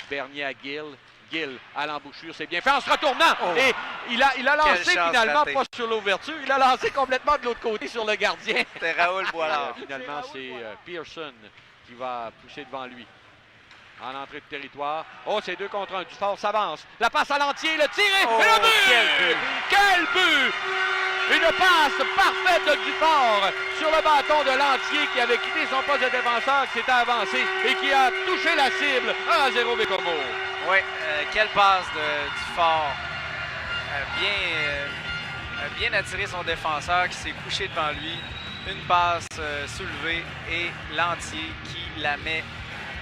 Bernier à Gill. Gill à l'embouchure, c'est bien fait en se retournant. Et il a lancé finalement pas sur l'ouverture, il a lancé complètement de l'autre côté sur le gardien. C'était Raoul Boilard. Finalement, c'est Pearson qui va pousser devant lui. En entrée de territoire. Oh, c'est 2 contre 1. Dufort s'avance. La passe à l'entier, le tir et le but! Quel but! Une passe parfaite de Dufort sur le bâton de l'entier qui avait quitté son poste de défenseur, qui s'était avancé et qui a touché la cible. 1-0 Bécomo. Oui, quelle passe de Dufort. Bien attiré son défenseur qui s'est couché devant lui. Une passe soulevée et l'entier qui la met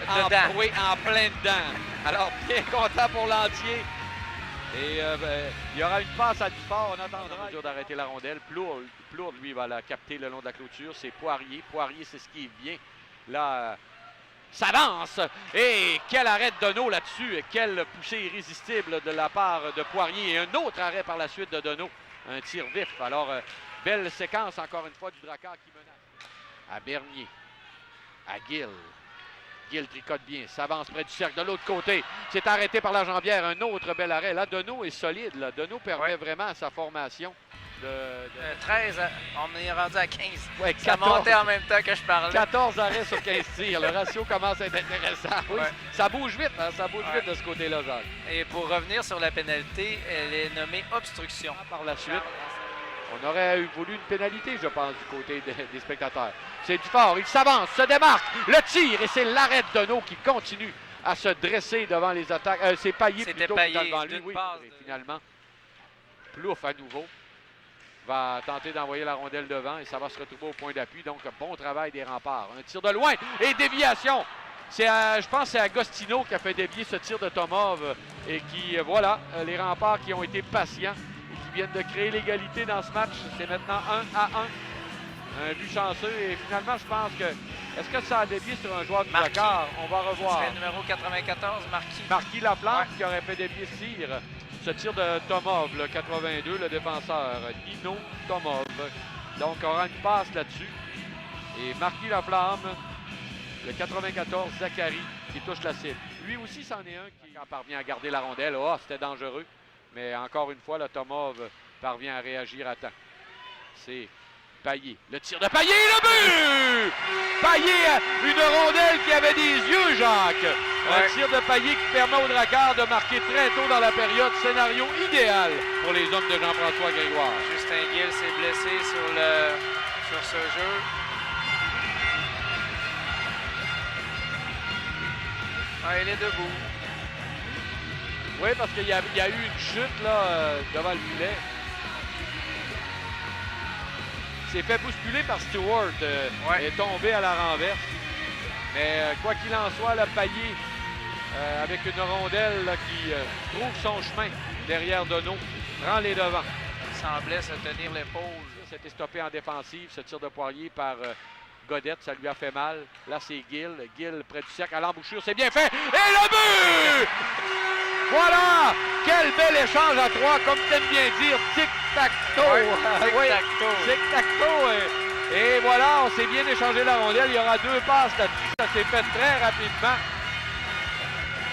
dedans. Oui, en plein dedans. Alors, bien content pour l'entier. Et il y aura une passe à Dufort. On attendra dur d'arrêter la rondelle. Plourde, lui, va la capter le long de la clôture. C'est Poirier. Poirier, c'est ce qui vient. Là, s'avance. Et quel arrêt de Donneau là-dessus. Quelle poussée irrésistible de la part de Poirier. Et un autre arrêt par la suite de Donneau. Un tir vif. Alors, belle séquence, encore une fois, du Drakkar qui menace. À Bernier. À Gill. Gill tricote bien, s'avance près du cercle de l'autre côté. C'est arrêté par la jambière. Un autre bel arrêt. Là, Donneau est solide. Là. Donneau permet vraiment à sa formation. 13, on est rendu à 15. Ouais, ça montait en même temps que je parlais. 14 arrêts sur 15 tirs. Le ratio commence à être intéressant. Oui, ouais. Ça bouge vite. Hein? Ça bouge vite de ce côté-là, Jacques. Et pour revenir sur la pénalité, elle est nommée obstruction. Par la suite, on aurait voulu une pénalité, je pense, du côté des spectateurs. C'est Dufort, il s'avance, se démarque, le tir, et c'est l'arrêt de Donneau qui continue à se dresser devant les attaques. C'est Payet plutôt qui est devant lui. Oui, et finalement, Plouffe à nouveau va tenter d'envoyer la rondelle devant et ça va se retrouver au point d'appui. Donc, bon travail des remparts. Un tir de loin et déviation. Je pense que c'est Agostino qui a fait dévier ce tir de Tomov et qui, voilà, les remparts qui ont été patients. Viennent de créer l'égalité dans ce match. C'est maintenant 1-1. Un but chanceux. Et finalement, je pense que... Est-ce que ça a dévié sur un joueur du Drakkar? On va revoir. C'est le numéro 94, Marquis. Marquis Laflamme qui aurait fait dévier ce tir. Ce tir de Tomov, le 82, le défenseur. Nino Tomov. Donc, on aura une passe là-dessus. Et Marquis Laflamme, le 94, Zachary, qui touche la cible. Lui aussi, c'en est un qui parvient à garder la rondelle. Oh, c'était dangereux. Mais encore une fois, le Tomov parvient à réagir à temps. C'est Payet. Le tir de Payet, le but! Payet, une rondelle qui avait des yeux, Jacques. Ouais. Un tir de Payet qui permet au Drakkar de marquer très tôt dans la période. Scénario idéal pour les hommes de Jean-François Grégoire. Justin Gill s'est blessé sur ce jeu. Ah, il est debout. Oui, parce qu'il y a eu une chute là, devant le filet. Il s'est fait bousculer par Stewart. Est tombé à la renverse. Mais quoi qu'il en soit, le Payet, avec une rondelle là, qui trouve son chemin derrière Donneau, prend les devants. Il semblait se tenir l'épaule. C'était stoppé en défensive, ce tir de Poirier par Godette, ça lui a fait mal. Là, c'est Gill. Gill près du cercle à l'embouchure, c'est bien fait. Et le but! Voilà! Quel bel échange à 3, comme tu aimes bien dire, tic-tac-toe. Tic-tac-toe. Et voilà, on s'est bien échangé la rondelle. Il y aura 2 passes là-dessus. Ça s'est fait très rapidement.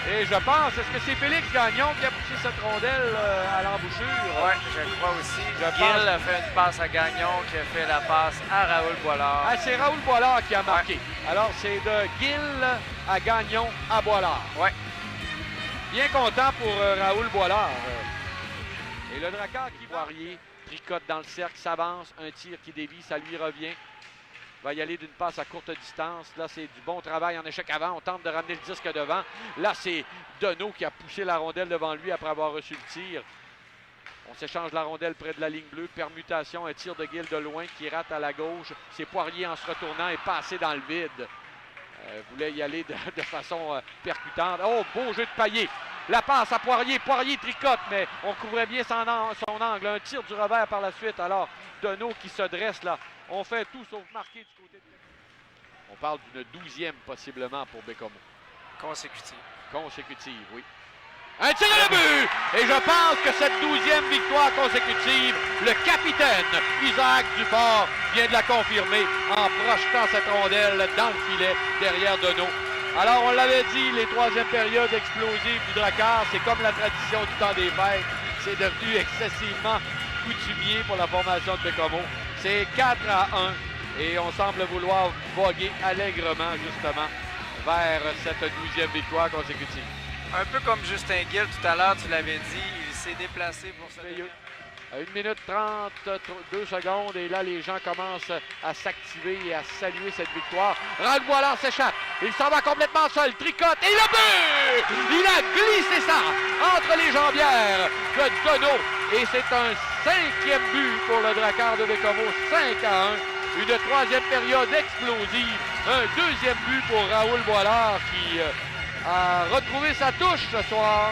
Et je pense, est-ce que c'est Félix Gagnon qui a poussé cette rondelle à l'embouchure? Oui, je crois aussi. Gill a fait une passe à Gagnon qui a fait la passe à Raoul Boilard. Ah, c'est Raoul Boilard qui a marqué. Ouais. Alors, c'est de Gill à Gagnon à Boilard. Oui. Bien content pour Raoul Boilard. Et le Drakkar qui Poirier tricote dans le cercle, s'avance, un tir qui dévie, ça lui revient. Va y aller d'une passe à courte distance. Là, c'est du bon travail en échec avant. On tente de ramener le disque devant. Là, c'est Donneau qui a poussé la rondelle devant lui après avoir reçu le tir. On s'échange la rondelle près de la ligne bleue. Permutation, un tir de Gill de loin qui rate à la gauche. C'est Poirier en se retournant et passé dans le vide. Voulait y aller de façon percutante. Oh, beau jeu de Payet. La passe à Poirier. Poirier tricote, mais on couvrait bien son angle. Un tir du revers par la suite. Alors, Donneau qui se dresse là. On fait tout sauf marquer du côté de... On parle d'une 12e possiblement pour Bécomo. Consécutive, oui. Un tir de but! Et je pense que cette 12e victoire consécutive, le capitaine Isaac Dufort vient de la confirmer en projetant cette rondelle dans le filet derrière Donneau. Alors, on l'avait dit, les troisièmes périodes explosives du Drakkar, c'est comme la tradition du temps des fêtes. C'est devenu excessivement coutumier pour la formation de Bécomo. C'est 4-1 et on semble vouloir voguer allègrement, justement, vers cette 12e victoire consécutive. Un peu comme Justin Gill tout à l'heure, tu l'avais dit, il s'est déplacé pour ce deuxième. À 1 minute 32 secondes et là, les gens commencent à s'activer et à saluer cette victoire. Raoul Boilard s'échappe. Il s'en va complètement seul. Tricote et le but! Il a glissé ça entre les jambières de Donneau. Et c'est un 5e but pour le Drakkar de Bécomo. 5-1. Une troisième période explosive. Un deuxième but pour Raoul Boilard qui a retrouvé sa touche ce soir.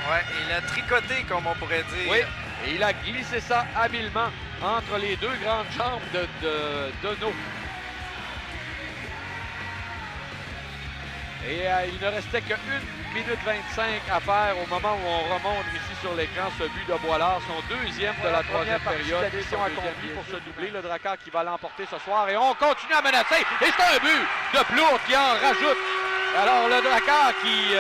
Ouais, il a tricoté, comme on pourrait dire. Oui. Et il a glissé ça habilement entre les deux grandes jambes de Donneau. Et il ne restait que 1 minute 25 à faire au moment où on remonte ici sur l'écran ce but de Boilard, son deuxième de la troisième période. Mission accomplie pour se doubler. Le Drakkar qui va l'emporter ce soir. Et on continue à menacer. Et c'est un but de Plourde qui en rajoute. Alors le Drakkar qui...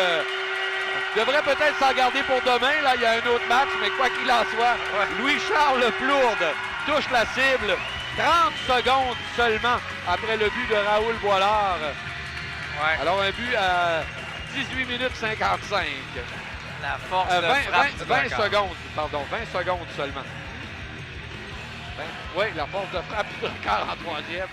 devrait peut-être s'en garder pour demain. Là, il y a un autre match, mais quoi qu'il en soit, Louis-Charles Plourde touche la cible. 30 secondes seulement après le but de Raoul Boilard. Ouais. Alors, un but à 18 minutes 55. La force de frappe du 20 Drakkar. secondes, pardon, 20 secondes seulement. Oui, la force de frappe du Drakkar en troisième.